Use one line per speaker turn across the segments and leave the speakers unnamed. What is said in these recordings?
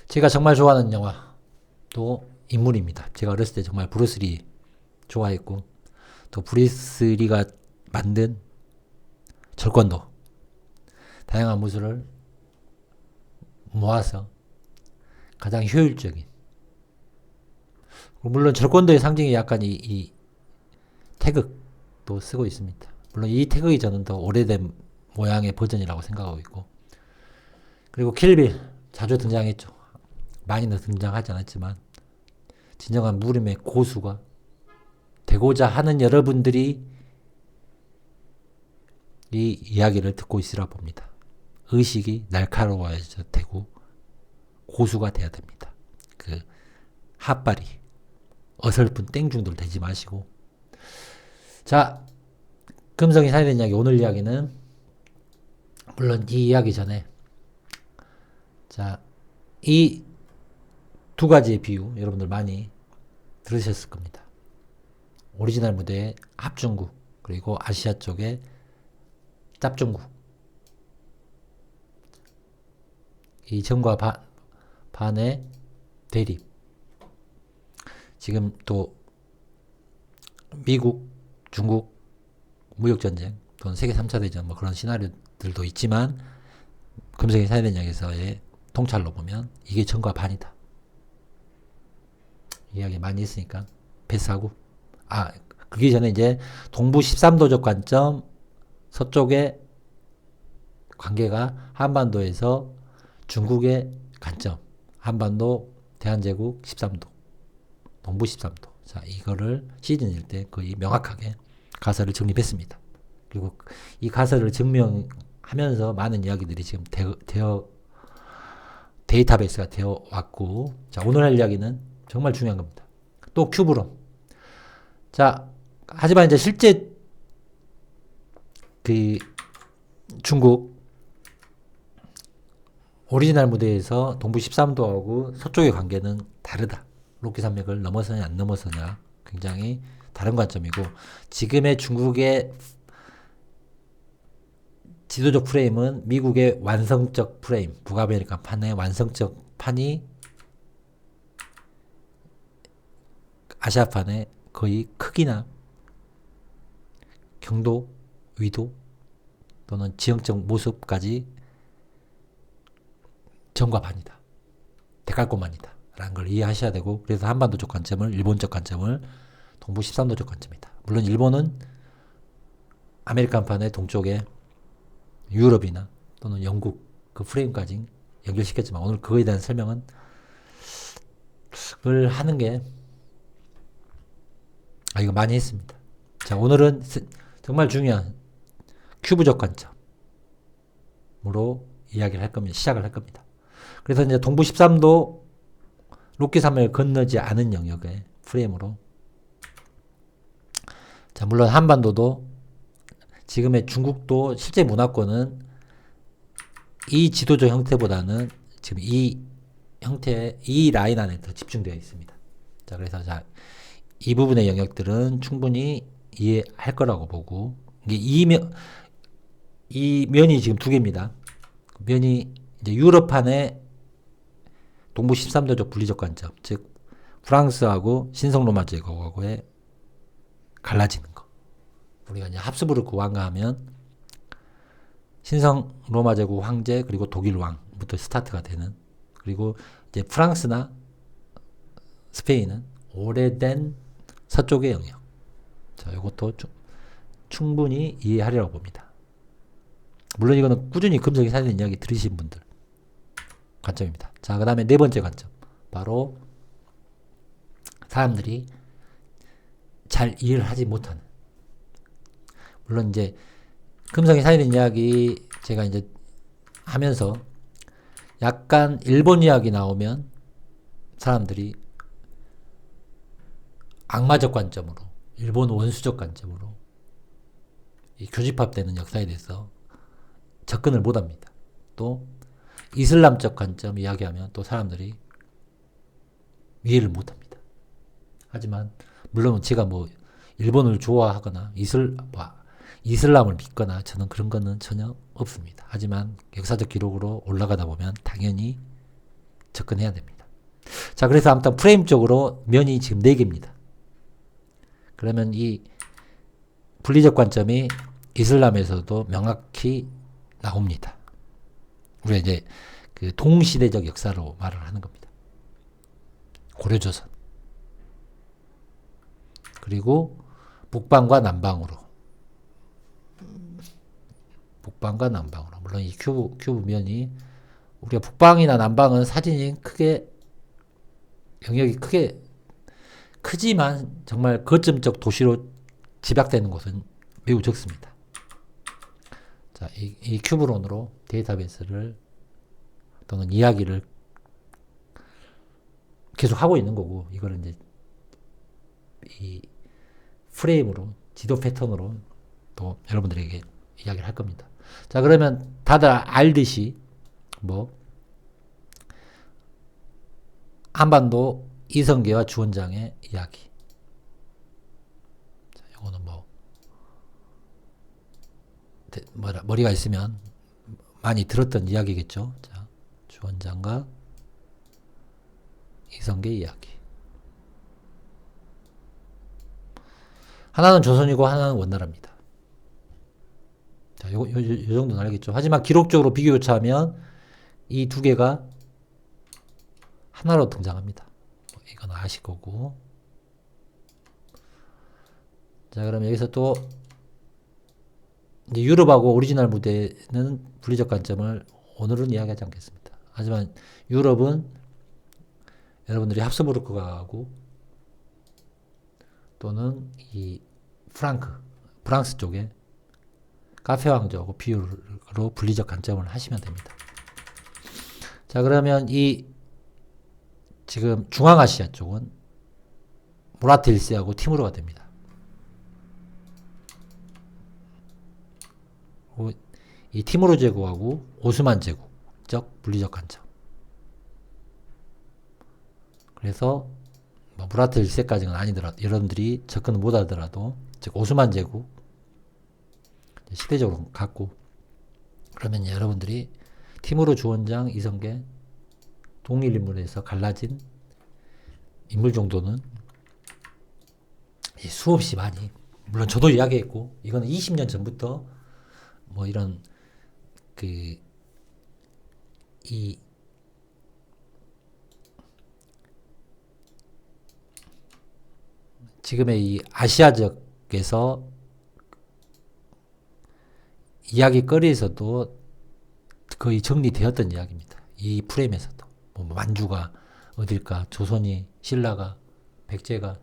제가 정말 좋아하는 영화도 인물입니다. 제가 어렸을 때 정말 브루스리 좋아했고, 또 브루스리가 만든 절권도 다양한 무술을 모아서 가장 효율적인, 물론 절권도의 상징이 약간 이 태극도 쓰고 있습니다. 물론 이 태극이 저는 더 오래된 모양의 버전이라고 생각하고 있고, 그리고 킬빌 자주 등장했죠. 많이는 등장하지 않았지만 진정한 무림의 고수가 되고자 하는 여러분들이 이 이야기를 듣고 있으라 봅니다. 의식이 날카로워져 되고 고수가 돼야 됩니다. 그 핫바리 어설픈 땡중들 되지 마시고. 자, 금성이 사회된 이야기, 오늘 이야기는 물론 이 이야기 전에, 자, 이 두 가지의 비유 여러분들 많이 들으셨을 겁니다. 오리지널 무대의 합중국, 그리고 아시아 쪽의 짭중국. 이 정과 반의 대립. 지금 또 미국, 중국 무역전쟁 또는 세계 3차 대전 뭐 그런 시나리오들도 있지만, 금성이 사회된 이야기에서의 통찰로 보면 이게 정과 반이다. 이야기 많이 했으니까 패스하고, 그게 전에 이제 동부 13도적 관점, 서쪽의 관계가 한반도에서 중국의 관점, 한반도 대한제국 13도, 동부 13도. 자, 이거를 시즌 1때 거의 명확하게 가설을 정립했습니다. 그리고 이 가설을 증명하면서 많은 이야기들이 지금 데이터베이스가 되어 왔고, 자, 오늘 할 이야기는 정말 중요한 겁니다. 또 큐브론. 자, 하지만 이제 실제 그 중국 오리지널 무대에서 동부 13도하고 서쪽의 관계는 다르다. 로키 산맥을 넘어서냐 안 넘어서냐 굉장히 다른 관점이고, 지금의 중국의 지도적 프레임은 미국의 완성적 프레임, 북아메리카 판의 완성적 판이 아시아판의 거의 크기나 경도, 위도 또는 지형적 모습까지 정과 반이다. 대깔꼬만이다. 라는 걸 이해하셔야 되고, 그래서 한반도적 관점을, 일본적 관점을 동부 13도적 관점이다. 물론 일본은 아메리칸판의 동쪽에 유럽이나 또는 영국 그 프레임까지 연결시켰지만, 오늘 그거에 대한 설명은 그걸 하는 게 이거 많이 했습니다. 자, 오늘은 정말 중요한 큐브적 관점으로 이야기를 할 겁니다. 시작을 할 겁니다. 그래서 이제 동부 13도 로키 산맥을 건너지 않은 영역의 프레임으로, 자, 물론 한반도도 지금의 중국도 실제 문화권은 이 지도적 형태보다는 지금 이 형태의 이 라인 안에 더 집중되어 있습니다. 자, 그래서 이 부분의 영역들은 충분히 이해할 거라고 보고, 이 면이 지금 두 개입니다. 면이 이제 유럽판의 동부 13도적 분리적 관점, 즉 프랑스하고 신성 로마 제국하고의 갈라지는 거. 우리가 이제 합스부르크 왕가 하면 신성 로마 제국 황제 그리고 독일 왕부터 스타트가 되는, 그리고 이제 프랑스나 스페인은 오래된 서쪽의 영역. 자, 이것도 충분히 이해하리라고 봅니다. 물론 이거는 꾸준히 금성이 사회된 이야기 들으신 분들 관점입니다. 자, 그 다음에 네 번째 관점. 바로 사람들이 잘 이해를 하지 못하는. 물론 이제 금성이 사회된 이야기 제가 이제 하면서 약간 일본 이야기 나오면 사람들이 악마적 관점으로, 일본 원수적 관점으로 이 교집합되는 역사에 대해서 접근을 못합니다. 또 이슬람적 관점 이야기하면 또 사람들이 이해를 못합니다. 하지만 물론 제가 뭐 일본을 좋아하거나 이슬람을 믿거나 저는 그런 거는 전혀 없습니다. 하지만 역사적 기록으로 올라가다 보면 당연히 접근해야 됩니다. 자, 그래서 아무튼 프레임적으로 면이 지금 4개입니다. 그러면 이 분리적 관점이 이슬람에서도 명확히 나옵니다. 우리가 이제 그 동시대적 역사로 말을 하는 겁니다. 고려조선. 그리고 북방과 남방으로. 북방과 남방으로. 물론 이 큐브 면이 우리가 북방이나 남방은 사진이 크게 영역이 크게 크지만 정말 거점적 도시로 집약되는 곳은 매우 적습니다. 자, 이 큐브론으로 데이터베이스를 또는 이야기를 계속 하고 있는 거고, 이거는 이제 이 프레임으로, 지도 패턴으로 또 여러분들에게 이야기를 할 겁니다. 자, 그러면 다들 알듯이 뭐 한반도 이성계와 주원장의 이야기. 자, 이거는 머리가 있으면 많이 들었던 이야기겠죠. 자, 주원장과 이성계 이야기. 하나는 조선이고 하나는 원나라입니다. 자, 요 정도는 알겠죠. 하지만 기록적으로 비교 요차하면 이 두 개가 하나로 등장합니다. 이건 아실 거고. 자, 그럼 여기서 또 이제 유럽하고 오리지널 무대는 분리적 관점을 오늘은 이야기하지 않겠습니다. 하지만 유럽은 여러분들이 합스부르크하고 또는 이 프랑스 쪽에 카페 왕조하고 비유로 분리적 관점을 하시면 됩니다. 자, 그러면 이 지금 중앙아시아 쪽은 무라트 1세하고 티무르가 됩니다. 이 티무르 제국하고 오스만 제국적 분리적 관점. 그래서 무라트 1세까지는 아니더라도 여러분들이 접근을 못하더라도 즉 오스만 제국 시대적으로 갖고, 그러면 여러분들이 티무르 주원장 이성계 동일 인물에서 갈라진 인물 정도는 수없이 많이, 물론 저도 이야기했고, 이거는 20년 전부터 뭐 이런 이 지금의 이 아시아적에서 이야기거리에서도 거의 정리되었던 이야기입니다. 이 프레임에서도. 뭐 만주가 어딜까, 조선이, 신라가, 백제가,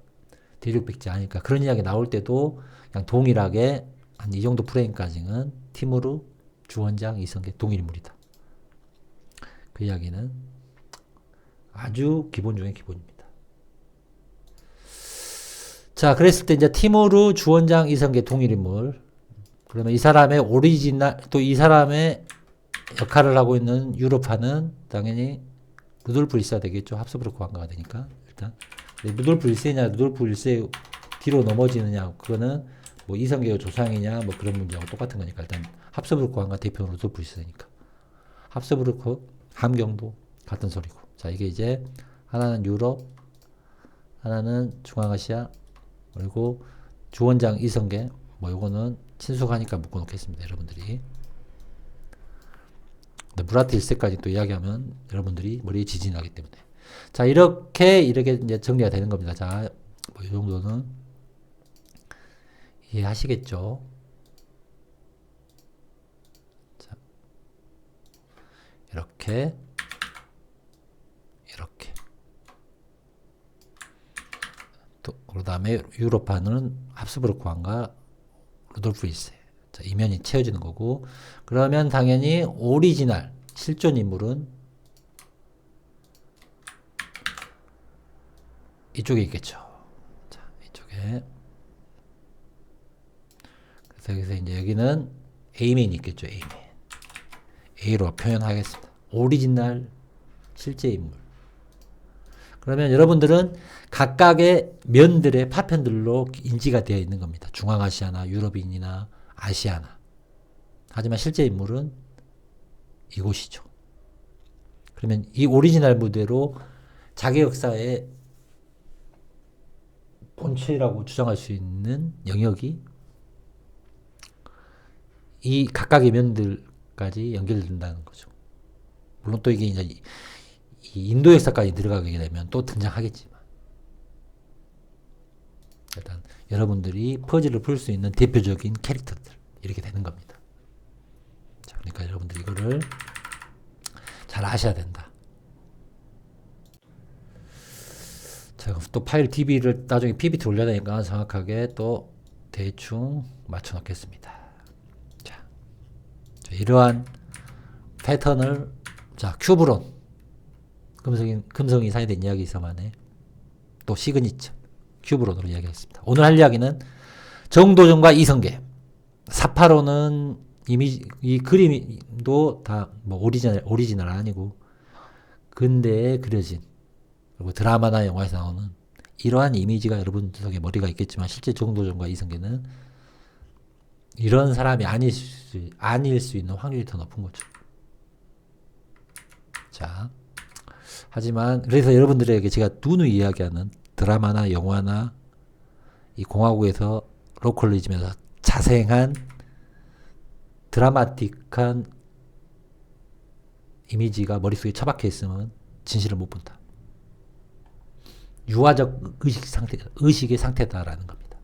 대륙백제 아닐까, 그런 이야기 나올 때도 그냥 동일하게 한 이 정도 프레임까지는 티무르, 주원장, 이성계 동일인물이다. 그 이야기는 아주 기본 중에 기본입니다. 자, 그랬을 때 이제 티무르, 주원장, 이성계 동일인물. 그러면 이 사람의 오리지널, 또 이 사람의 역할을 하고 있는 유럽파는 당연히 루돌프 1세가 되겠죠. 합스부르크 왕가가 되니까. 일단 루돌프 1세냐 루돌프 1세 뒤로 넘어지느냐, 그거는 뭐 이성계가 조상이냐 뭐 그런 문제하고 똑같은 거니까, 일단 합스부르크 왕가 대표는 루돌프 1세니까 합스부르크 함경도 같은 소리고. 자, 이게 이제 하나는 유럽, 하나는 중앙아시아, 그리고 주원장 이성계, 뭐 요거는 친숙하니까 묶어놓겠습니다. 여러분들이. 무라트 1세까지 또 이야기하면 여러분들이 머리에 지진이 나기 때문에. 자, 이렇게 이제 정리가 되는 겁니다. 자, 뭐 이 정도는 이해하시겠죠? 자, 이렇게. 또, 그 다음에 유럽파는 합스부르크 왕과 루돌프 1세. 자, 이면이 채워지는 거고, 그러면 당연히 오리지널 실존 인물은 이쪽에 있겠죠. 자, 이쪽에. 그래서 여기서 이제 여기는 A맨이 있겠죠. A맨. A로 표현하겠습니다. 오리지널 실제 인물. 그러면 여러분들은 각각의 면들의 파편들로 인지가 되어 있는 겁니다. 중앙아시아나 유럽인이나 아시아나. 하지만 실제 인물은 이곳이죠. 그러면 이 오리지널 무대로 자기 역사의 본체라고 주장할 수 있는 영역이 이 각각의 면들까지 연결된다는 거죠. 물론 또 이게 이제 이 인도 역사까지 들어가게 되면 또 등장하겠지만 일단 여러분들이 퍼즐을 풀 수 있는 대표적인 캐릭터들 이렇게 되는 겁니다. 자, 그러니까 여러분들이 이거를 잘 아셔야 된다. 자, 또 파일 DB를 나중에 PPT 올려야 되니까 정확하게 또 대충 맞춰 놓겠습니다. 자, 이러한 패턴을 자, 큐브론 금성이 사이된 이야기 있어만에 또 시그니처 큐브론으로 이야기했습니다. 오늘 할 이야기는 정도전과 이성계. 사파로는 이미 이 그림도 다 뭐 오리지널 아니고 근대에 그려진 그리고 드라마나 영화에서 나오는 이러한 이미지가 여러분들 속에 머리가 있겠지만 실제 정도전과 이성계는 이런 사람이 아닐 수 있는 확률이 더 높은 거죠. 자, 하지만 그래서 여러분들에게 제가 누누이 이야기하는 드라마나 영화나 이 공화국에서 로컬리즘에서 자생한 드라마틱한 이미지가 머릿속에 처박혀 있으면 진실을 못 본다. 유화적 의식의 상태다라는 겁니다.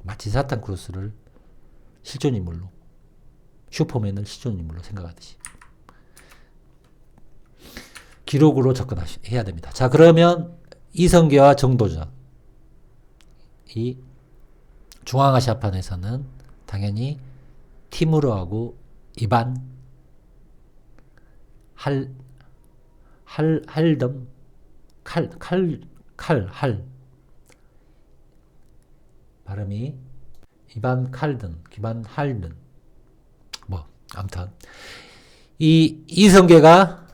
마치 사탄 크루스를 실존인물로, 슈퍼맨을 실존인물로 생각하듯이. 기록으로 접근해야 됩니다. 자, 그러면 이성계와 정도전. 이 중앙아시아판에서는 당연히 티무르하고 이반 할덤 칼 발음이 이반 칼든 기반 할든 뭐 아무튼 이 이성계가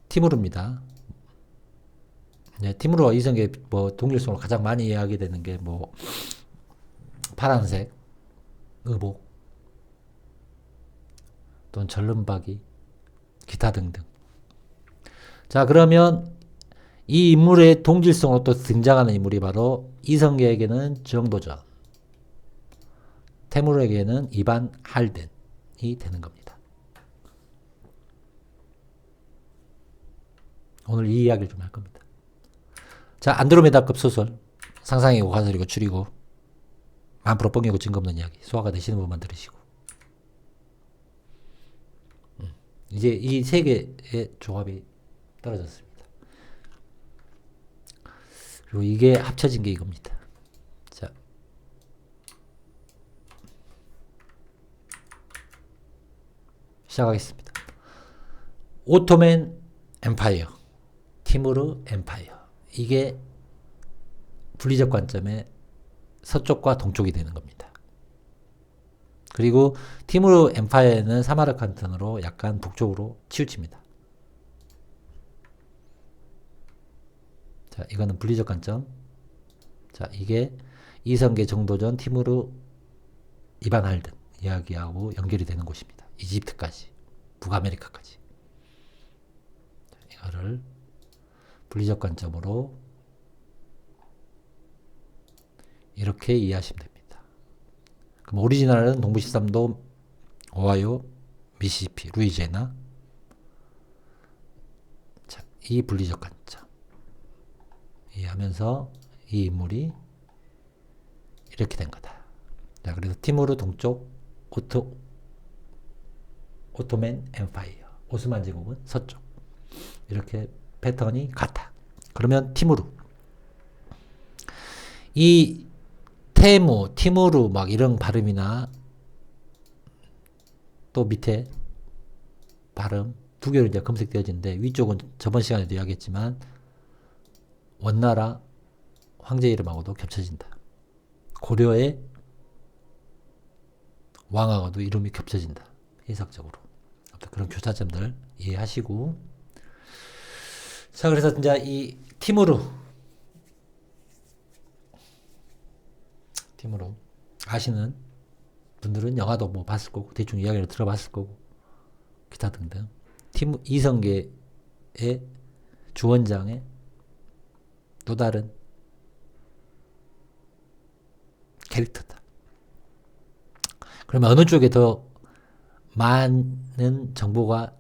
티무르입니다. 네, 티무르와 이성계 뭐 동일성으로 가장 많이 이야기 되는 게 뭐 파란색 의복 또는 절름박이 기타 등등. 자, 그러면 이 인물의 동질성으로 또 등장하는 인물이 바로 이성계에게는 정도전, 테무르에게는 이반 할덴이 되는 겁니다. 오늘 이 이야기를 좀 할 겁니다. 자, 안드로메다급 소설 상상이고 가설이고 추리고 1000% 뻥이고 증거 없는 이야기 소화가 되시는 분만 들으시고 이제 이 세 개의 조합이 떨어졌습니다. 그리고 이게 합쳐진 게 이겁니다. 자, 시작하겠습니다. 오토맨 엠파이어, 티무르 엠파이어. 이게 분리적 관점의 서쪽과 동쪽이 되는 겁니다. 그리고 티무르 엠파이어는 사마르칸트로 약간 북쪽으로 치우칩니다. 자, 이거는 분리적 관점. 자, 이게 이성계 정도전 티무르 이반 할든 이야기하고 연결이 되는 곳입니다. 이집트까지, 북아메리카까지. 자, 이거를 분리적 관점으로 이렇게 이해하시면 됩니다. 그럼 오리지널은 동부 13도, 오하이오, 미시시피, 루이지애나. 자, 이 분리적 관점 이해하면서 이 인물이 이렇게 된 거다. 자, 그래서 티무르 동쪽 오토맨 엠파이어, 오스만 제국은 서쪽. 이렇게 패턴이 같아. 그러면 티무르. 이 티무르 막 이런 발음이나 또 밑에 발음 두 개로 이제 검색되어지는데 위쪽은 저번 시간에도 이야기했지만 원나라 황제 이름하고도 겹쳐진다. 고려의 왕하고도 이름이 겹쳐진다. 해석적으로. 그런 교차점들 이해하시고. 자, 그래서 이제 이 티무르 아시는 분들은 영화도 뭐 봤을 거고 대충 이야기를 들어봤을 거고 기타 등등. 이성계의 주원장의 또 다른 캐릭터다. 그러면 어느 쪽에 더 많은 정보가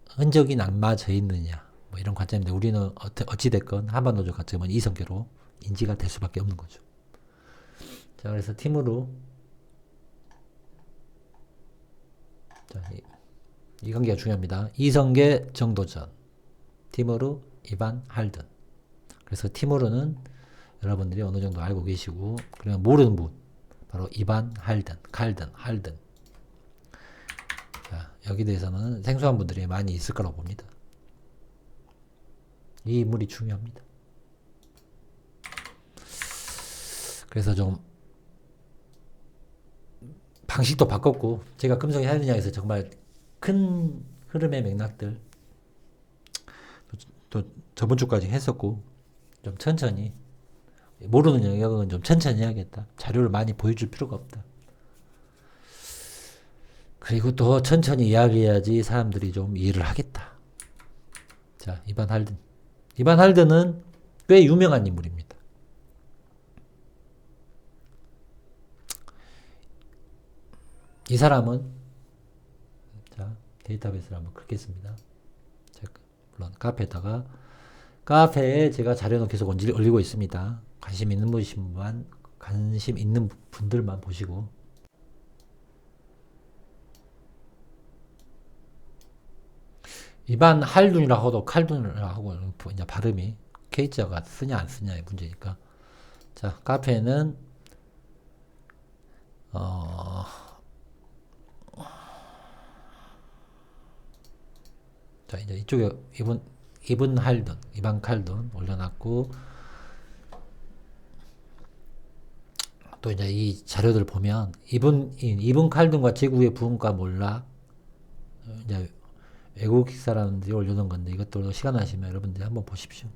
흔적이 남아져 있느냐, 뭐 이런 관점인데, 우리는 어찌됐건 한반도적 관점은 이성계로 인지가 될 수밖에 없는 거죠. 자, 그래서 팀으로, 자, 이 관계가 중요합니다. 이성계 정도전, 팀으로 이반 할든. 그래서 팀으로는 여러분들이 어느 정도 알고 계시고, 그러면 모르는 분, 바로 이반 할든, 할든. 자, 여기 대해서는 생소한 분들이 많이 있을 거라고 봅니다. 이 인물이 중요합니다. 그래서 좀 방식도 바꿨고, 제가 금성의 하느냐에서 정말 큰 흐름의 맥락들 또 저번 주까지 했었고, 좀 천천히, 모르는 영역은 좀 천천히 해야겠다. 자료를 많이 보여줄 필요가 없다. 그리고 또 천천히 이야기해야지 사람들이 좀 이해를 하겠다. 자, 이반 할든. 이반 할든은 꽤 유명한 인물입니다. 이 사람은, 자, 데이터베이스를 한번 긁겠습니다. 물론 카페에 제가 자료는 계속 올리고 있습니다. 관심 있는 분들만 보시고. 이반 할둔이라고 하도 칼둔이라고 하고, 이제 발음이 K자가 쓰냐 안 쓰냐의 문제니까. 자, 카페는 자, 이제 이쪽에 이반 칼둔 올려놨고, 또 이제 이 자료들 보면 이분 칼둔과 제국의 부흥과 몰락, 이제 외국 사람들이 올려놓은 건데, 이것도 시간 나시면 여러분들이 한번 보십시오.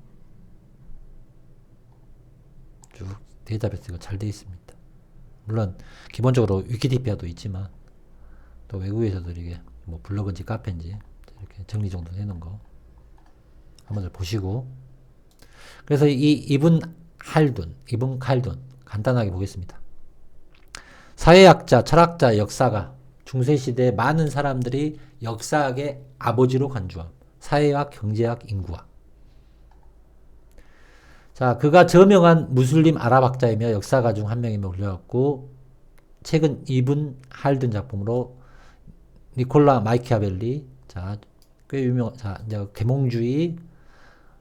쭉 데이터베이스가 잘 되어 있습니다. 물론 기본적으로 위키디피아도 있지만, 또 외국에서도 이게 뭐 블로그인지 카페인지 이렇게 정리 정도 해놓은 거 한번 보시고. 그래서 이분 칼둔 간단하게 보겠습니다. 사회학자, 철학자, 역사가 중세시대에 많은 사람들이 역사학의 아버지로 간주함. 사회학, 경제학, 인구학. 자, 그가 저명한 무슬림 아랍학자이며 역사가 중 한 명이며 올려왔고, 최근 이분 할든 작품으로 니콜라 마키아벨리, 자, 꽤 유명, 자, 이제 계몽주의,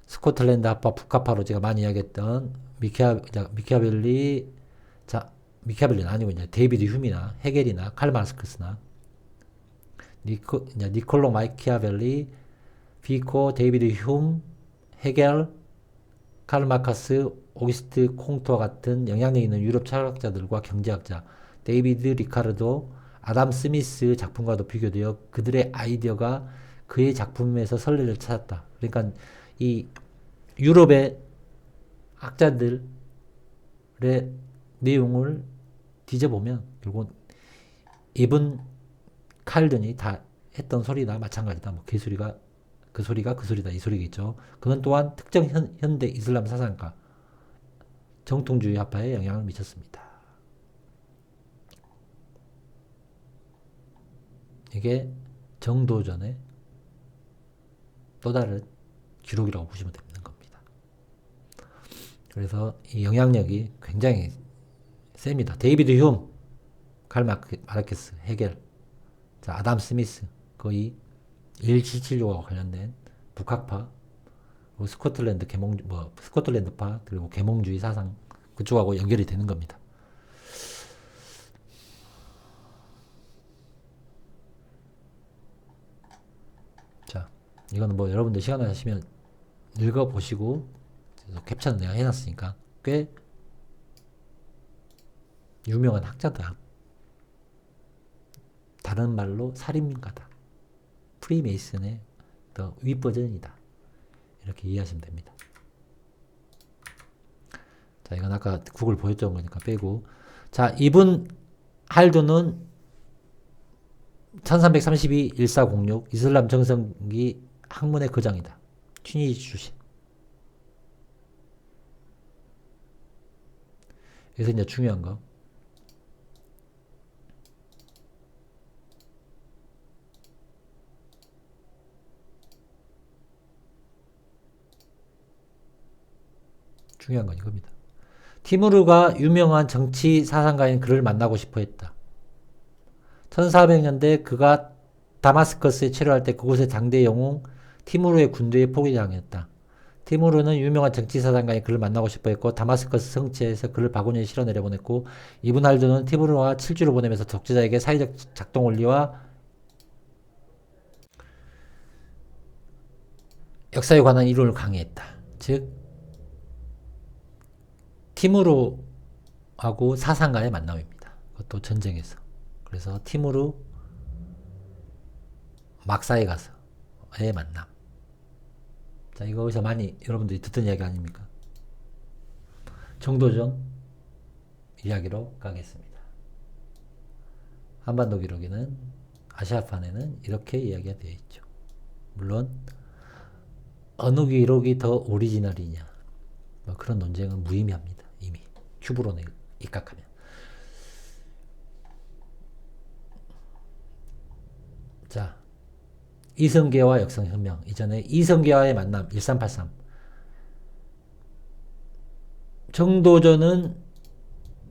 스코틀랜드 합파, 북합파로 제가 많이 이야기했던 미키아벨리, 자, 미키아벨리는 아니고 이제 데이비드 휴미나 헤겔이나 칼 마르크스나 니콜로 마키아벨리, 피코, 데이비드 휴, 헤겔, 칼 마르크스, 오기스트 콩토와 같은 영향력 있는 유럽 철학자들과 경제학자 데이비드 리카르도, 아담 스미스 작품과도 비교되어 그들의 아이디어가 그의 작품에서 선례를 찾았다. 그러니까 이 유럽의 학자들의 내용을 뒤져보면 결국 이분 칼든이 다 했던 소리나 마찬가지다. 뭐 그 소리가 그 소리다 이 소리겠죠. 그는 또한 특정 현대 이슬람 사상가 정통주의 학파에 영향을 미쳤습니다. 이게 정도전의 또 다른 기록이라고 보시면 되는 겁니다. 그래서 이 영향력이 굉장히 셉니다. 데이비드 휴, 칼 마르케스, 헤겔, 자, 아담 스미스, 거의 1776과 관련된 북학파, 그리고 스코틀랜드파, 그리고 계몽주의 사상, 그쪽하고 연결이 되는 겁니다. 자, 이거는 뭐 여러분들 시간 나시면 읽어보시고, 캡처는 내가 해놨으니까 꽤 유명한 학자다. 다른 말로 살인가다. 프리메이슨의 더 윗버전이다. 이렇게 이해하시면 됩니다. 자, 이건 아까 구글 보여줬던 거니까 빼고. 자, 이분 할둔은 1332-1406 이슬람 정성기 학문의 거장이다. 튀니지 출신. 여기서 이제 중요한 거. 중요한 건 이겁니다. 티무르가 유명한 정치 사상가인 그를 만나고 싶어 했다. 1400년대 그가 다마스커스에 체류할 때 그곳의 당대 영웅 티무르의 군대에 포위당했다. 티무르는 유명한 정치 사상가인 그를 만나고 싶어 했고 다마스커스 성체에서 그를 바구니에 실어 내려보냈고 이븐 할두는 티무르와 7주를 보내면서 독재자에게 사회적 작동 원리와 역사에 관한 이론을 강의했다. 즉 티무르하고 사상가의 만남입니다. 그것도 전쟁에서. 그래서 티무르 막사에 가서의 만남. 자, 이거 어디서 많이 여러분들이 듣던 이야기 아닙니까? 정도전 이야기로 가겠습니다. 한반도 기록에는 아시아판에는 이렇게 이야기가 되어 있죠. 물론 어느 기록이 더 오리지널이냐 뭐 그런 논쟁은 무의미합니다. 이미 큐브론에 입각하면. 자, 이성계와 역성혁명. 이전에 이성계와의 만남 1383. 정도전은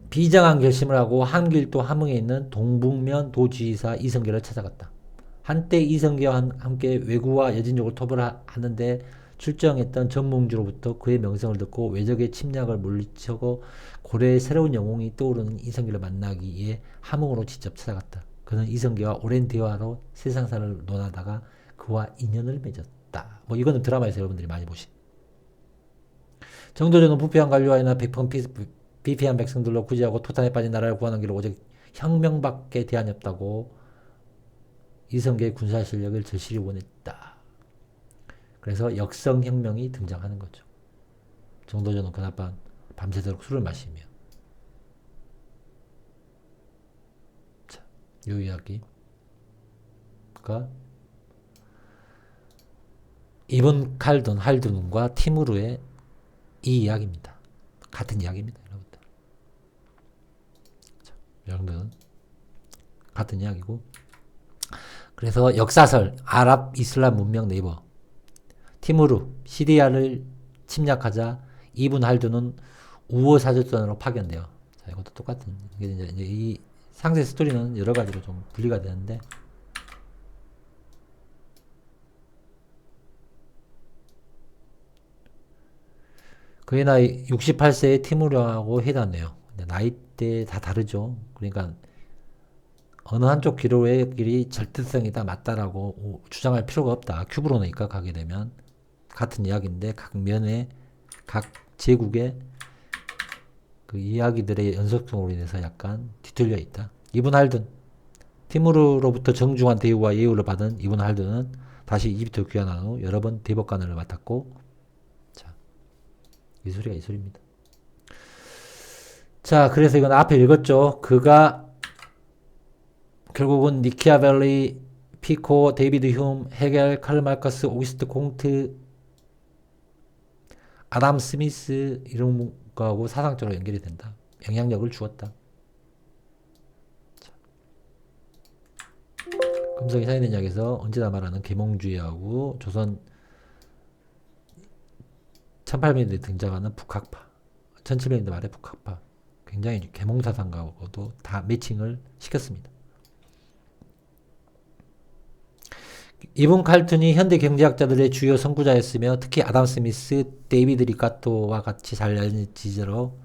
비장한 결심을 하고 한길도 함흥에 있는 동북면 도지사 이성계를 찾아갔다. 한때 이성계와 함께 왜구와 여진족을 토벌하는데 출정했던 전몽주로부터 그의 명성을 듣고 외적의 침략을 물리치고 고려의 새로운 영웅이 떠오르는 이성계를 만나기 위해 함흥으로 직접 찾아갔다. 그는 이성계와 오랜 대화로 세상사를 논하다가 그와 인연을 맺었다. 뭐 이거는 드라마에서 여러분들이 많이 보신. 정도전은 부패한 관료와이나 비피한 백성들로 구제하고 토탄에 빠진 나라를 구하는 길로 오직 혁명밖에 대안이 없다고 이성계의 군사 실력을 절실히 원했다. 그래서 역성혁명이 등장하는 거죠. 정도전은 그날 밤새도록 술을 마시며. 자, 이 이야기가 이븐 할둔과 티무르의 이 이야기입니다. 같은 이야기입니다, 여러분들. 자, 여러분들은 같은 이야기고. 그래서 역사설, 아랍 이슬람 문명 네이버. 티무르, 시리아를 침략하자 이븐 할둔은 우호 사절단으로 파견돼요. 자, 이것도 똑같은. 이제 이 상세 스토리는 여러 가지로 좀 분리가 되는데. 그의 나이 68세의 티무르하고 회담해요. 나이대 다 다르죠. 그러니까 어느 한쪽 기록의 길이 절대성이다 맞다라고 주장할 필요가 없다. 큐브론에 입각하게 되면 같은 이야기인데 각 면에 각 제국의 그 이야기들의 연속성으로 인해서 약간 뒤틀려 있다. 이븐 할둔, 티무르로부터 정중한 대우와 예우를 받은 이븐 할둔은 다시 이집트로 귀환한 후 여러 번 대법관을 맡았고, 자, 이 소리가 이 소리입니다. 자, 그래서 이건 앞에 읽었죠. 그가 결국은 니키아벨리, 피코, 데이비드 휴움, 헤겔, 칼 마르크스, 오기스트 콩트, 아담 스미스 이런 거하고 사상적으로 연결이 된다. 영향력을 주었다. 자. 금성이 사인된 이야기에서 언제나 말하는 계몽주의하고 조선 1800년대에 등장하는 북학파, 1700년대 말의 북학파, 굉장히 계몽사상가하고도 다 매칭을 시켰습니다. 이븐 칼툰이 현대 경제학자들의 주요 선구자였으며 특히 아담 스미스, 데이비드 리카토와 같이 잘 알려진 지지로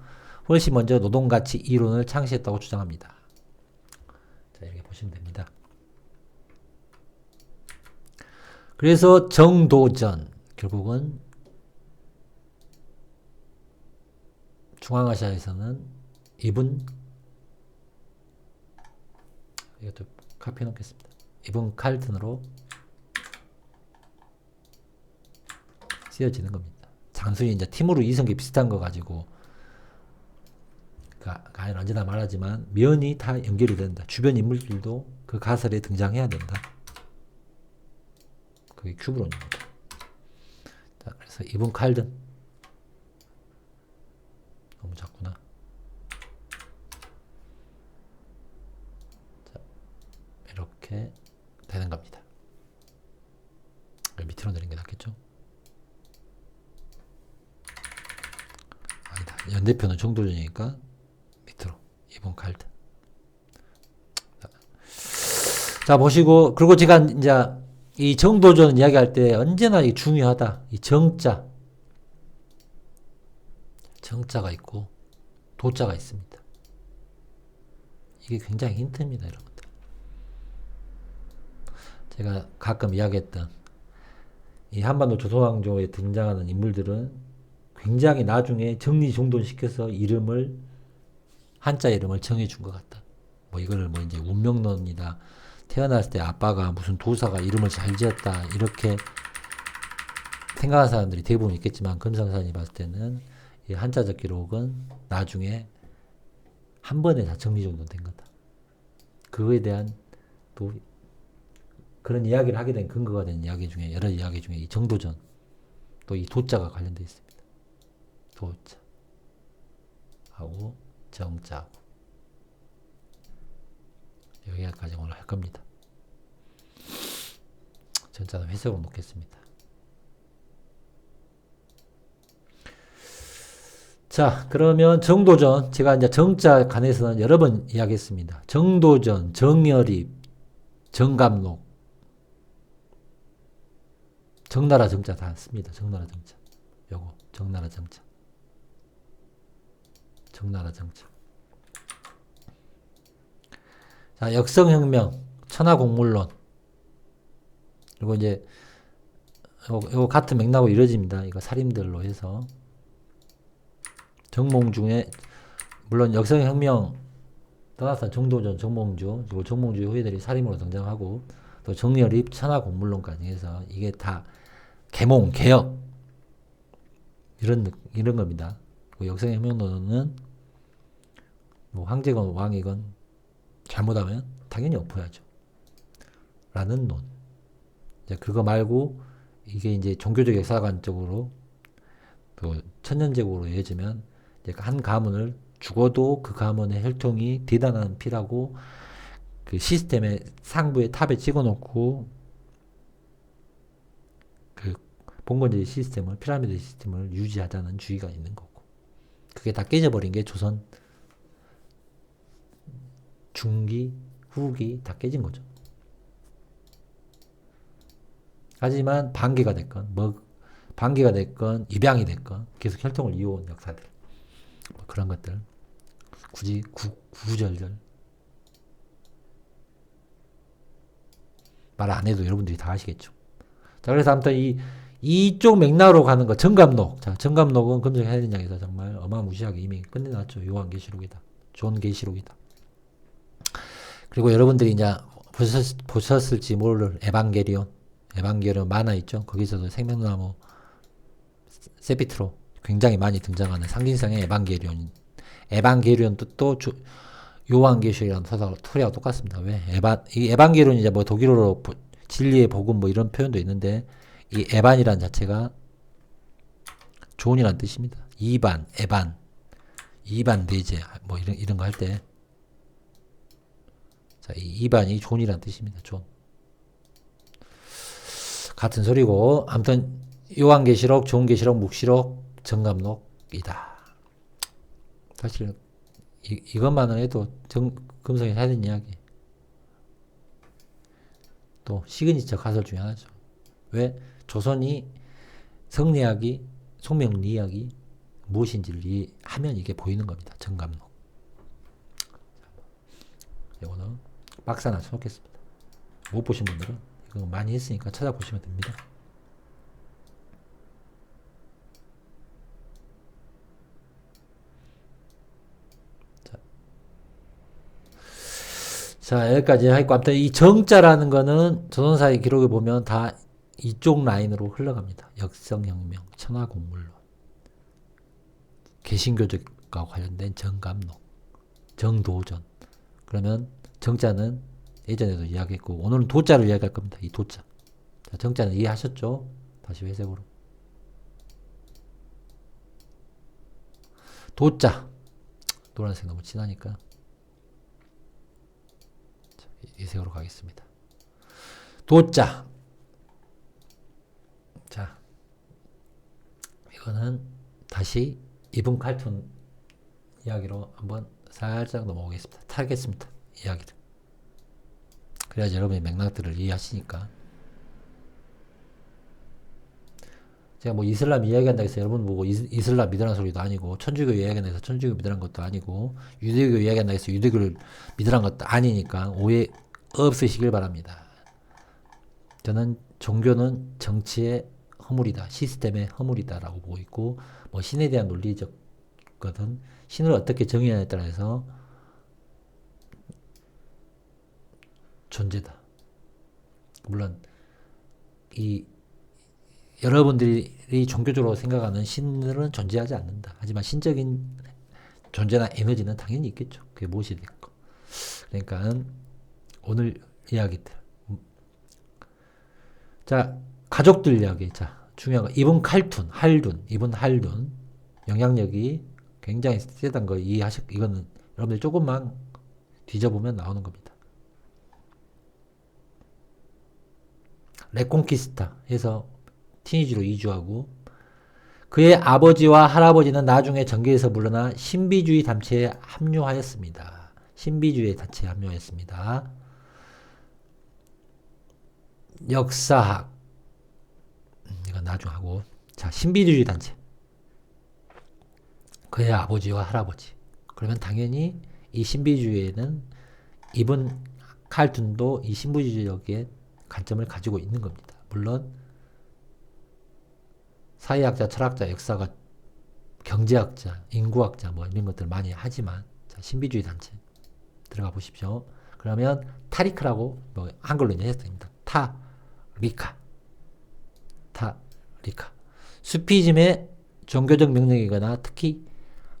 훨씬 먼저 노동가치 이론을 창시했다고 주장합니다. 자, 이렇게 보시면 됩니다. 그래서 정도전, 결국은 중앙아시아에서는 이븐, 이것도 카피해 놓겠습니다. 이븐 칼툰으로 쓰여지는 겁니다. 단순히 이제 티무르 이성계 비슷한 거 가지고, 아니라 언제나 말하지만 면이 다 연결이 된다. 주변 인물들도 그 가설에 등장해야 된다. 그게 큐브론입니다. 자, 그래서 이븐 칼든 너무 작구나. 자, 이렇게 되는 겁니다. 밑으로 내린 게 낫겠죠? 아니다. 연대표는 정도전이니까 밑으로 이번 칼드. 자, 보시고, 그리고 제가 이제 이 정도전 이야기할 때 언제나 이 중요하다. 이 정자가 있고 도자가 있습니다. 이게 굉장히 힌트입니다, 여러분들. 제가 가끔 이야기했던 이 한반도 조선왕조에 등장하는 인물들은 굉장히 나중에 정리정돈시켜서 한자 이름을 정해준 것 같다. 뭐 이거를 뭐 이제 운명론이다. 태어났을 때 아빠가 무슨 도사가 이름을 잘 지었다. 이렇게 생각하는 사람들이 대부분 있겠지만 금성산이 봤을 때는 이 한자적 기록은 나중에 한 번에 다 정리정돈된 거다. 그거에 대한 또 그런 이야기를 하게 된 근거가 된 이야기 중에 여러 이야기 중에 이 정도전 또 이 도자가 관련되어 있습니다. 도자하고 정자하고 여기까지 오늘 할 겁니다. 전자는 회색으로 놓겠습니다. 자, 그러면 정도전 제가 이제 정자 관해서는 여러 번 이야기했습니다. 정도전, 정열입, 정감록, 정나라 정자 다 씁니다. 정나라 정자. 요거 정나라 정자. 정나라 정자. 자, 역성혁명, 천하공물론. 그리고 이제 요 같은 맥락으로 이루어집니다. 이거 살인들로 해서 정몽중에 물론 역성혁명 떠나서 정도전, 정몽주, 그리고 정몽주 후예들이 살인으로 등장하고 또 정열입, 천하공물론까지 해서 이게 다 계몽, 개혁 이런 겁니다. 역성혁명론은 뭐 황제건 왕이건 잘못하면 당연히 엎어야죠. 라는 논. 이제 그거 말고 이게 이제 종교적 역사관적으로 또 천년제국으로 이어지면 이제 한 가문을 죽어도 그 가문의 혈통이 대단한 피라고 그 시스템의 상부의 탑에 찍어놓고 그 봉건제의 시스템을 피라미드 시스템을 유지하자는 주의가 있는 거고 그게 다 깨져버린 게 조선 중기 후기 다 깨진 거죠. 하지만 반기가 됐건 반기가 됐건 입양이 됐건 계속 혈통을 이어온 역사들 뭐 그런 것들 굳이 구구절절 말 안 해도 여러분들이 다 아시겠죠. 자, 그래서 아무튼 이쪽 맥락으로 가는 거 정감록. 자, 정감록은 금성 해전량에서 정말 어마무시하게 이미 끝내놨죠. 요한계시록이다. 존계시록이다. 그리고 여러분들이 이제 보셨을지 모를 에반게리온 만화 있죠. 거기서도 생명나무 세피트로 굉장히 많이 등장하는 상징성의 에반게리온 뜻도 요한계시록이라는 소리하고 똑같습니다. 왜? 이 에반게리온이 이제 뭐 독일어로 진리의 복음 뭐 이런 표현도 있는데 이 에반이라는 자체가 존이라는 뜻입니다. 이반 내재 뭐 이런 거 할 때 자, 이 이반이 존이라는 뜻입니다. 존. 같은 소리고 아무튼 요한계시록, 존계시록, 묵시록, 정감록이다. 사실 이것만은 해도 금성에 해야 되는 이야기. 또 시그니처 가설 중에 하나죠. 왜? 조선이 성리학이 송명리학이 무엇인지를 하면 이게 보이는 겁니다. 정감록. 이거는 박스 하나 쳐놓겠습니다. 못 보신 분들은 이거 많이 했으니까 찾아보시면 됩니다. 자, 여기까지 하고, 아무튼 이 정자라는 거는 조선사의 기록에 보면 다 이쪽 라인으로 흘러갑니다. 역성혁명, 천하공물론, 개신교적과 관련된 정감록, 정도전. 그러면 정자는 예전에도 이야기했고, 오늘은 도자를 이야기할 겁니다. 이 도자. 자, 정자는 이해하셨죠? 다시 회색으로. 도자. 노란색 너무 진하니까. 자, 이 색으로 가겠습니다. 도자. 자, 이거는 다시 이분 칼툰 이야기로 한번 살짝 넘어오겠습니다. 타겠습니다. 이야기를. 그래야지 여러분이 맥락들을 이해하시니까. 제가 뭐 이슬람 이야기한다 해서 여러분 보고 이슬람 믿으라는 소리도 아니고, 천주교 이야기한다 해서 천주교 믿으라는 것도 아니고, 유대교 이야기한다 해서 유대교를 믿으라는 것도 아니니까 오해 없으시길 바랍니다. 저는 종교는 정치의 허물이다, 시스템의 허물이다라고 보고 있고, 뭐 신에 대한 논리적 거든 신을 어떻게 정의하냐에 따라서 존재다. 물론 이 여러분들이 종교적으로 생각하는 신들은 존재하지 않는다. 하지만 신적인 존재나 에너지는 당연히 있겠죠. 그게 무엇이 됐고. 그러니까 오늘 이야기들. 자, 가족들 이야기. 자, 중요한 거. 이분 칼툰, 할둔. 이분 할둔. 영향력이 굉장히 세다는 거 이거는 여러분들 조금만 뒤져보면 나오는 겁니다. 레콘키스타 해서 티니지로 이주하고, 그의 아버지와 할아버지는 나중에 정계에서 물러나 신비주의 단체에 합류하였습니다. 신비주의 단체에 합류하였습니다. 역사학. 이건 나중 하고. 자, 신비주의 단체. 그의 아버지와 할아버지. 그러면 당연히 이 신비주의에는 이분 칼툰도 이 신비주의적인 관점을 가지고 있는 겁니다. 물론 사회학자, 철학자, 역사가, 경제학자, 인구학자 뭐 이런 것들 많이 하지만, 자, 신비주의 단체 들어가 보십시오. 그러면 타리크라고 뭐 한글로 이제 했습니다. 타리카. 수피즘의 종교적 명령이거나 특히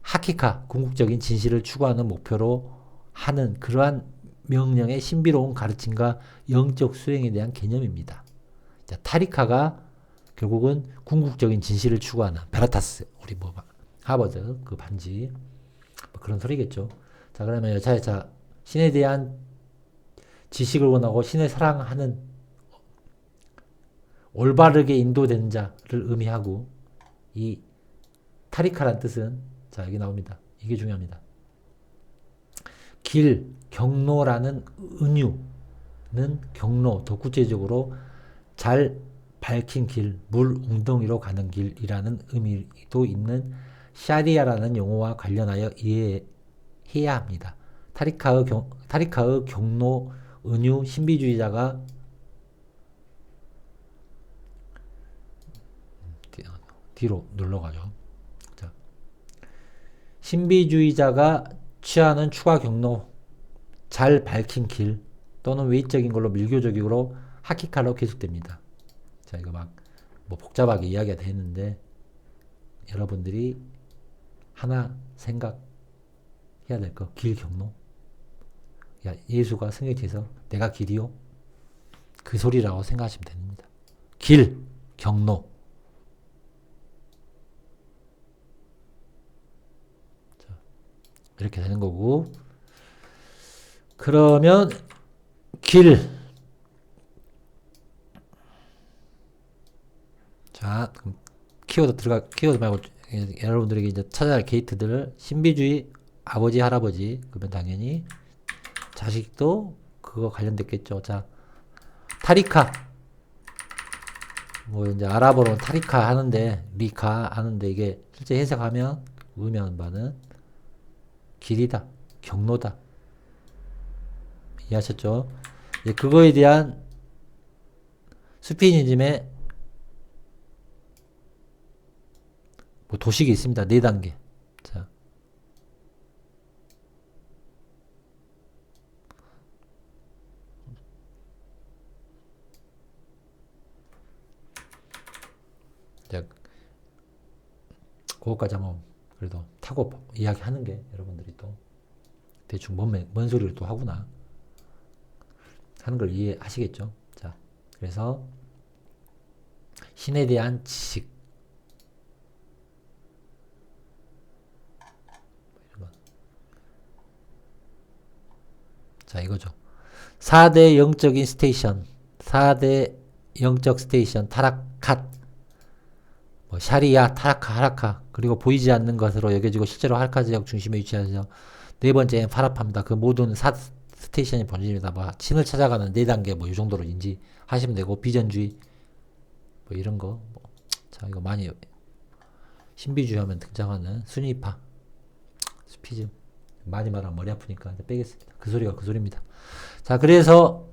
하키카, 궁극적인 진실을 추구하는 목표로 하는 그러한 명령의 신비로운 가르침과 영적 수행에 대한 개념입니다. 자, 타리카가 결국은 궁극적인 진실을 추구하는 베라타스, 우리 뭐 하버드 그 반지 뭐 그런 소리겠죠. 자, 그러면 자, 신에 대한 지식을 원하고 신을 사랑하는 올바르게 인도된 자를 의미하고, 이 타리카란 뜻은, 자, 여기 나옵니다. 이게 중요합니다. 길, 경로라는 은유는 경로, 더 구체적으로 잘 밝힌 길, 물 웅덩이로 가는 길이라는 의미도 있는 샤리아라는 용어와 관련하여 이해해야 합니다. 타리카의 경로, 은유, 신비주의자가 뒤로 눌러가죠. 자, 신비주의자가 취하는 추가 경로, 잘 밝힌 길 또는 외적인 걸로 밀교적으로 하키카로 계속됩니다. 자, 이거 막 뭐 복잡하게 이야기가 되는데 여러분들이 하나 생각해야 될 거, 길 경로. 야, 예수가 성경에서 내가 길이요? 그 소리라고 생각하시면 됩니다. 길, 경로. 자, 이렇게 되는 거고, 그러면 길. 자, 그럼 키워드 말고 여러분들에게 이제 찾아야 할 게이트들을, 신비주의 아버지, 할아버지, 그러면 당연히 자식도 그거 관련됐겠죠. 자, 타리카. 뭐 이제 아랍어로는 타리카 하는데, 리카 하는데, 이게 실제 해석하면 의미하는 바는 길이다, 경로다. 이해하셨죠? 예, 그거에 대한 수피니즘의 뭐 도식이 있습니다. 4단계. 자, 그거까지 한번 그래도 타고 이야기하는 게 여러분들이 또 대충 뭔 소리를 또 하구나. 하는 걸 이해하시겠죠? 자, 그래서 신에 대한 지식. 자, 이거죠. 4대 영적인 스테이션, 4대 영적 스테이션, 타라캇, 뭐 샤리아, 타라카, 하라카, 그리고 보이지 않는 것으로 여겨지고 실제로 하라카 지역 중심에 위치하죠. 네 번째는 파라파입니다. 그 모든 스테이션이 본질입니다. 뭐 신을 찾아가는 4단계 뭐 이 정도로 인지하시면 되고, 비전주의 뭐 이런 거. 뭐. 자, 이거 많이 신비주의 하면 등장하는 순위파, 스피즘. 많이 말하면 머리 아프니까 빼겠습니다. 그 소리가 그 소리입니다. 자, 그래서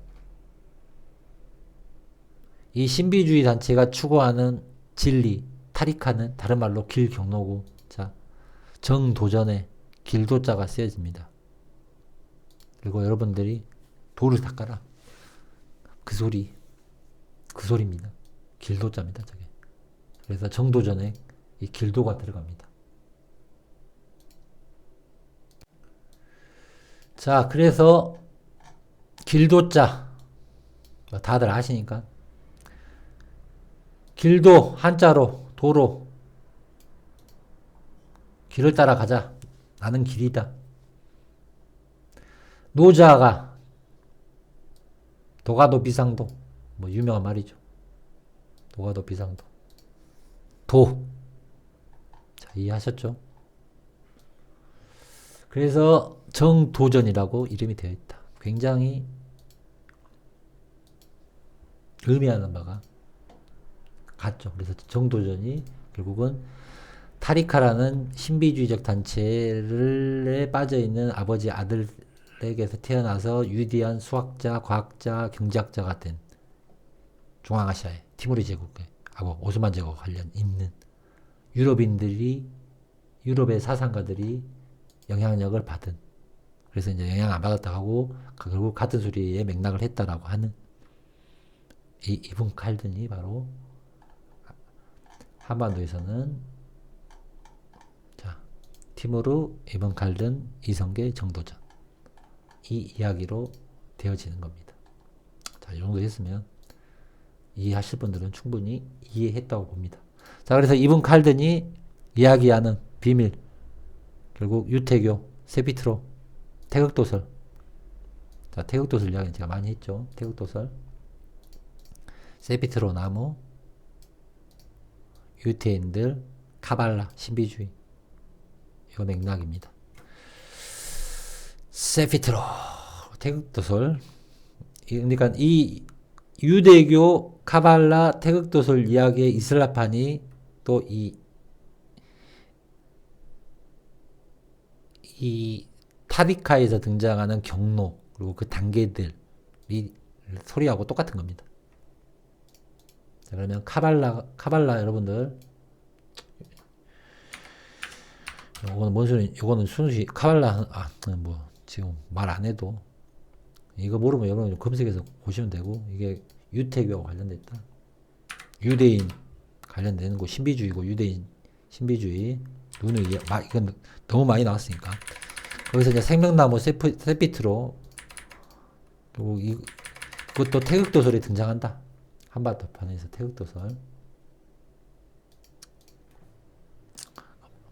이 신비주의 단체가 추구하는 진리, 타리카는 다른 말로 길 경로고, 자, 정도전에 길도자가 쓰여집니다. 그리고 여러분들이 도를 닦아라. 그 소리입니다. 길도자입니다, 저게. 그래서 정도전에 이 길도가 들어갑니다. 자, 그래서 길도자 다들 아시니까 길도 한자로 도로, 길을 따라가자. 나는 길이다. 노자가 도가도 비상도, 뭐 유명한 말이죠. 도가도 비상도. 도. 자, 이해하셨죠? 그래서 정도전이라고 이름이 되어 있다. 굉장히 의미하는 바가 같죠. 그래서 정도전이 결국은 타리카라는 신비주의적 단체에 빠져있는 아버지 아들에게서 태어나서 위대한 수학자, 과학자, 경제학자가 된 중앙아시아의 티모리 제국에 하고 오스만 제국 관련 있는 유럽의 사상가들이 영향력을 받은, 그래서 이제 영향 안 받았다 하고 결국 같은 소리에 맥락을 했다라고 하는 이 이븐 칼든이 바로 한반도에서는, 자, 티무르 이븐 칼든 이성계 정도전, 이 이야기로 되어지는 겁니다. 자, 이 정도 했으면 이해하실 분들은 충분히 이해했다고 봅니다. 자, 그래서 이븐 칼든이 이야기하는 비밀, 결국 유태교, 세피트로, 태극도설. 자, 태극도설 이야기는 제가 많이 했죠. 태극도설, 세피트로 나무, 유태인들, 카발라, 신비주의. 이거 맥락입니다. 세피트로, 태극도설. 그러니까 이 유대교, 카발라, 태극도설 이야기의 이슬람판이 또 이 타리카에서 등장하는 경로, 그리고 그 단계들이 소리하고 똑같은 겁니다. 자, 그러면 카발라 여러분들, 이거는 뭔 소리, 이거는 순수히 카발라, 뭐 지금 말 안 해도 이거 모르면 여러분 검색해서 보시면 되고, 이게 유태교와 관련됐다. 유대인 관련되는 거, 신비주의고, 유대인 신비주의. 이건 너무 많이 나왔으니까. 거기서 이제 생명나무 세피트로, 그리고 그것도 태극도설이 등장한다. 한반도판에서 태극도설.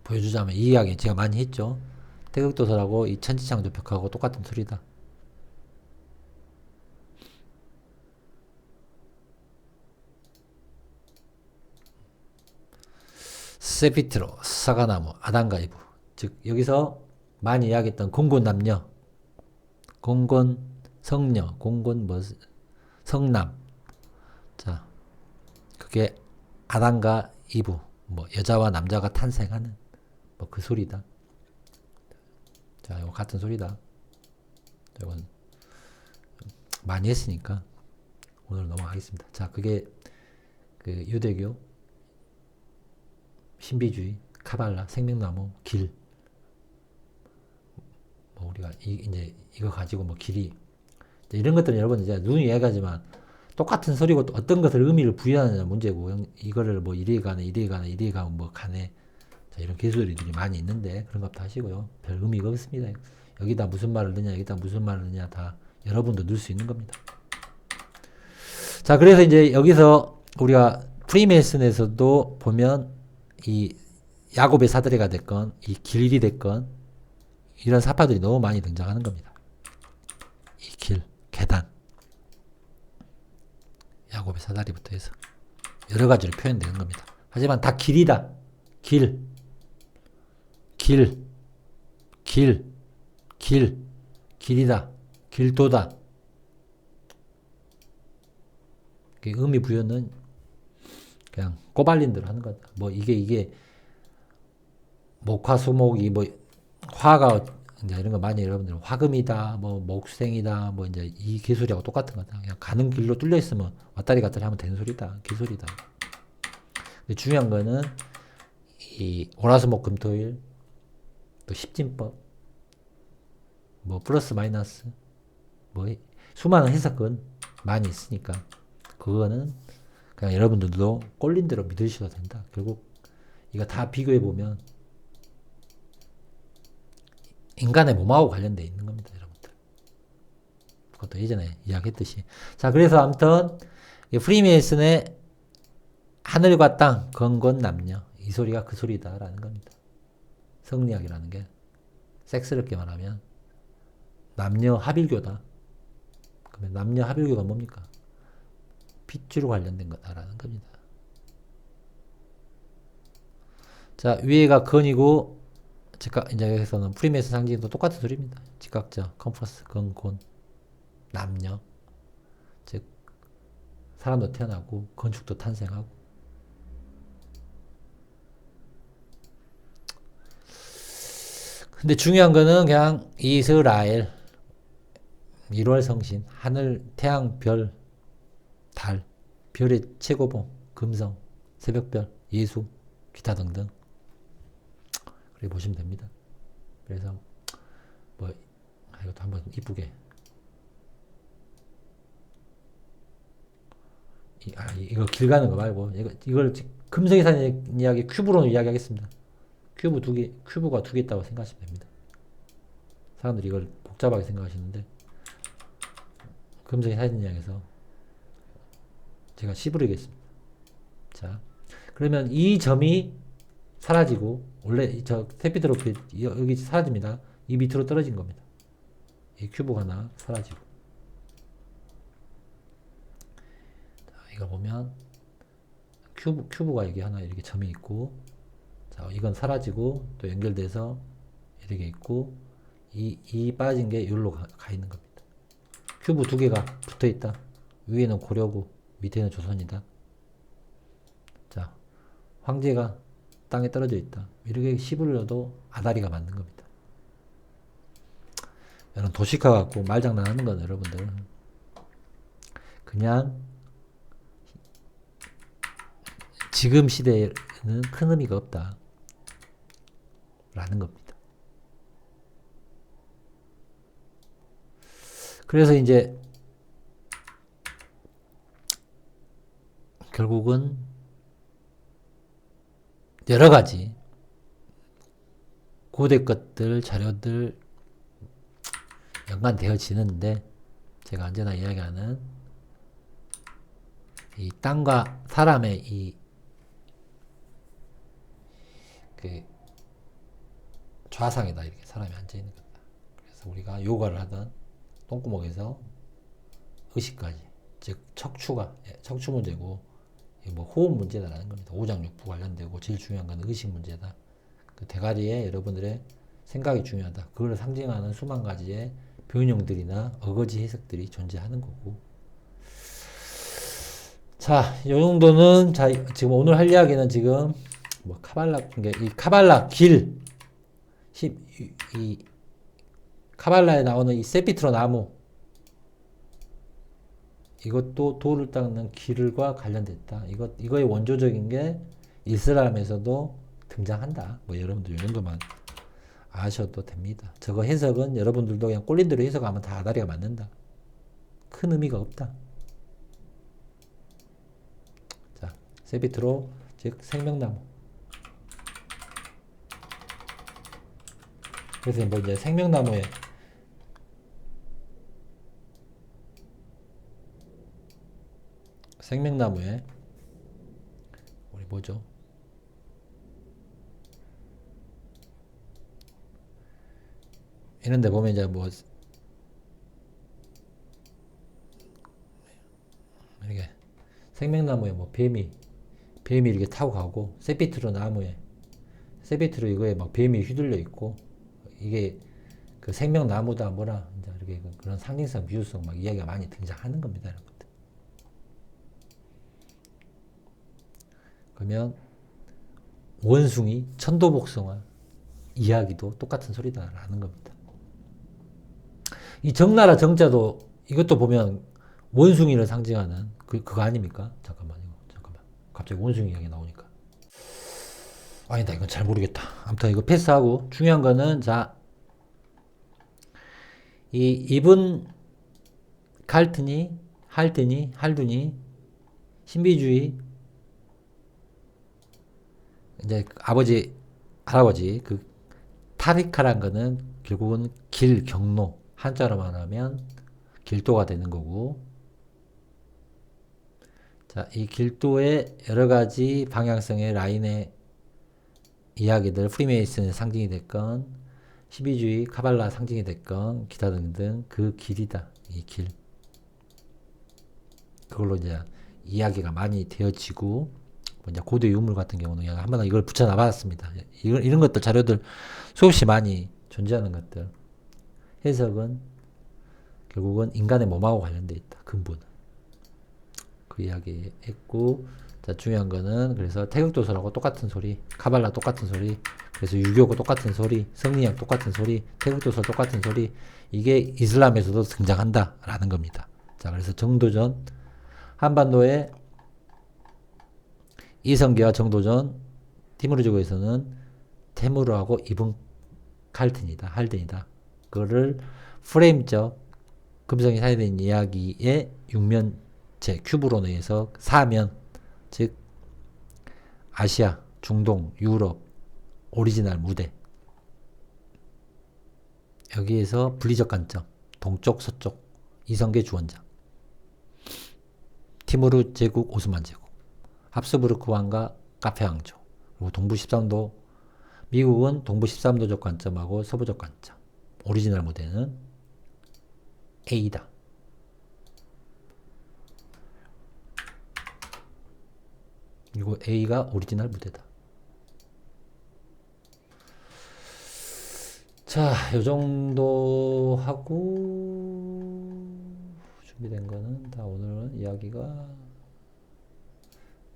보여주자면 이 이야기 제가 많이 했죠. 태극도설하고 이 천지창조벽하고 똑같은 소리다. 세피트로, 사과나무, 아담과 이브. 즉 여기서 많이 이야기했던 공곤 남녀, 공곤 성녀, 공곤 성남. 자, 그게 아담과 이브, 뭐 여자와 남자가 탄생하는 뭐 그 소리다. 자, 이거 같은 소리다. 이건 많이 했으니까 오늘 넘어가겠습니다. 자, 그게 그 유대교, 신비주의, 카발라, 생명나무, 길. 뭐 우리가 이제 이거 가지고 뭐 길이, 이런 것들은 여러분 이제 누누이 얘기하지만 똑같은 소리고 또 어떤 것을 의미를 부여하느냐 문제고, 이거를 뭐 이리 가면 뭐 가네. 자, 이런 개소리들이 많이 있는데 그런 것도 하시고요. 별 의미가 없습니다. 여기다 무슨 말을 넣냐, 여기다 무슨 말을 넣냐, 다 여러분도 넣을 수 있는 겁니다. 자, 그래서 이제 여기서 우리가 프리메이슨에서도 보면 이 야곱의 사다리가 됐건 이 길이 됐건 이런 사파들이 너무 많이 등장하는 겁니다. 이 길, 계단, 야곱의 사다리부터 해서 여러 가지로 표현되는 겁니다. 하지만 다 길이다. 길, 길, 길, 길, 길이다. 길도다. 의미 부여는 그냥 꼬발린 대로 하는 거다. 뭐 이게 목화수목이 뭐 화가 이제 이런 거 많이 여러분들 화금이다, 뭐 목생이다, 뭐 이제 이 개소리하고 똑같은 거다. 그냥 가는 길로 뚫려 있으면 왔다리 갔다리 하면 되는 소리다. 개소리다. 근데 중요한 거는 이 월화수목 금토일 또 십진법 뭐 플러스 마이너스 뭐 수많은 해석은 많이 있으니까 그거는 그냥 여러분들도 꼴린 대로 믿으셔도 된다. 결국 이거 다 비교해 보면 인간의 몸하고 관련되어 있는 겁니다, 여러분들. 그것도 예전에 이야기했듯이. 자, 그래서 아무튼 프리메이슨의 하늘과 땅, 건건 남녀 이 소리가 그 소리다라는 겁니다. 성리학이라는 게 섹스럽게 말하면 남녀 합일교다. 그러면 남녀 합일교가 뭡니까? 핏줄로 관련된 거다라는 겁니다. 자, 위에가 건이고 이제 여기서는 프리메이슨 상징도 똑같은 소리입니다. 직각적, 컴퍼스, 건, 곤, 남녀. 즉 사람도 태어나고 건축도 탄생하고. 근데 중요한 거는 그냥 이스라엘, 1월 성신, 하늘, 태양, 별, 달, 별의 최고봉, 금성, 새벽별, 예수, 기타 등등. 그렇게 보시면 됩니다. 그래서 뭐 이것도 한번 이쁘게 이거 길 가는 거 말고 이걸 금성이 사는 이야기 큐브로 이야기하겠습니다. 큐브가 두 개 있다고 생각하시면 됩니다. 사람들이 이걸 복잡하게 생각하시는데 금성이 사는 이야기에서 제가 씹으리겠습니다. 자, 그러면 이 점이 사라지고 원래 저 세피드로피 여기 사라집니다. 이 밑으로 떨어진 겁니다. 이 큐브가 하나 사라지고. 자, 이거 보면 큐브가 여기 하나 이렇게 점이 있고, 자, 이건 사라지고 또 연결돼서 이렇게 있고, 이 빠진 게 여기로 가 있는 겁니다. 큐브 두 개가 붙어 있다. 위에는 고려고 밑에는 조선이다. 자, 황제가 땅에 떨어져 있다. 이렇게 씹으려도 아다리가 맞는 겁니다. 여러분 도식화 갖고 말장난하는 건 여러분들 그냥 지금 시대에는 큰 의미가 없다 라는 겁니다. 그래서 이제 결국은 여러 가지 고대 것들, 자료들 연관되어지는데 제가 언제나 이야기하는 이 땅과 사람의 이 그 좌상이다. 이렇게 사람이 앉아있는 거다. 그래서 우리가 요가를 하던 똥구멍에서 의식까지, 즉 척추가 척추 문제고 뭐 호흡 문제다라는 겁니다. 오장육부 관련되고 제일 중요한 건 의식 문제다. 그 대가리에 여러분들의 생각이 중요하다. 그걸 상징하는 수만 가지의 변형들이나 어거지 해석들이 존재하는 거고. 자, 이 정도는 자 지금 오늘 할 이야기는 지금 뭐 이 카발라 길, 이 카발라에 나오는 이 세피트로 나무, 이것도 돌을 닦는 길과 관련됐다. 이거의 원조적인 게 이슬람에서도 등장한다. 뭐 여러분들 이 정도만 아셔도 됩니다. 저거 해석은 여러분들도 그냥 꼴린 대로 해석하면 다 아다리가 맞는다. 큰 의미가 없다. 자, 세피트로, 즉 생명나무. 그래서 뭐 이제 생명나무에 생명나무에 우리 뭐죠? 이런데 보면 이제 뭐 이렇게 생명나무에 뭐 뱀이 이렇게 타고 가고 세피트로 나무에 세피트로 이거에 막 뱀이 휘둘려 있고 이게 그 생명나무다 뭐라 이제 이렇게 그런 상징성 비유성 막 이야기가 많이 등장하는 겁니다. 이런 것들. 그러면 원숭이 천도복숭아 이야기도 똑같은 소리다라는 겁니다. 이 정나라 정자도 이것도 보면 원숭이를 상징하는 그거 아닙니까? 잠깐만. 갑자기 원숭이 이야기 나오니까. 아니다, 이건 잘 모르겠다. 아무튼 이거 패스하고 중요한 거는 자, 이 이븐 칼트니, 할둔이 신비주의 이제 아버지 할아버지 그 타리카란 거는 결국은 길 경로 한자로 말하면 길도가 되는 거고 자, 이 길도의 여러 가지 방향성의 라인의 이야기들 프리메이슨의 상징이 됐건 시비주의 카발라 상징이 됐건 기타 등등 그 길이다. 이 길. 그걸로 이제 이야기가 많이 되어지고 이제 고대 유물 같은 경우는 한번 이걸 붙여놔 봤습니다. 이런 것들 자료들 수없이 많이 존재하는 것들 해석은 결국은 인간의 몸하고 관련돼 있다. 근본은 그 이야기 했고 자 중요한 거는 그래서 태극도서라고 똑같은 소리 카발라 똑같은 소리 그래서 유교고 똑같은 소리 성리학 똑같은 소리 태극도서 똑같은 소리 이게 이슬람에서도 등장한다 라는 겁니다. 자 그래서 정도전 한반도의 이성계와 정도전 티무르족에서는 테무르하고 이븐 칼튼이다 할든이다. 그거를 프레임적 금성이 사회된 이야기의 육면체 큐브론에 의해서 사면 즉 아시아, 중동, 유럽 오리지널 무대 여기에서 분리적 관점 동쪽, 서쪽 이성계 주원장 티무르 제국, 오스만 제국 합스부르크 왕과 카페 왕조 그리고 동부 13도 미국은 동부 13도적 관점하고 서부적 관점 오리지널 무대는 A다. 그리고 A가 오리지널 무대다. 자, 요 정도 하고 준비된 거는 다 오늘은 이야기가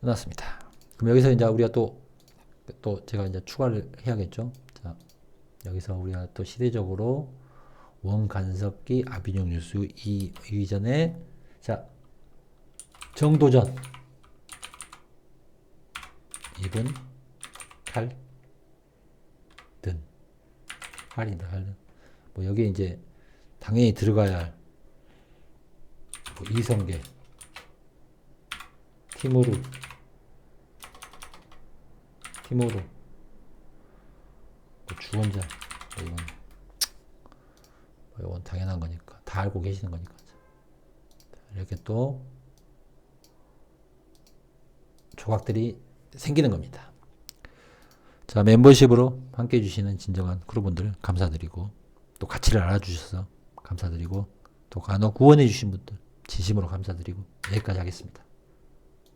끝났습니다. 그럼 여기서 이제 우리가 또 제가 이제 추가를 해야겠죠. 자, 여기서 우리가 또 시대적으로 원간섭기 아비뇽 뉴스 이전에 자 정도전 이분 칼든 할이다 할든 뭐 여기에 이제 당연히 들어가야 할 뭐 이성계 티무르 뭐 주원자 이건 당연한 거니까 다 알고 계시는 거니까 이렇게 또 조각들이 생기는 겁니다. 자 멤버십으로 함께 해주시는 진정한 크루분들 감사드리고 또 가치를 알아주셔서 감사드리고 또 간혹 구원해 주신 분들 진심으로 감사드리고 여기까지 하겠습니다.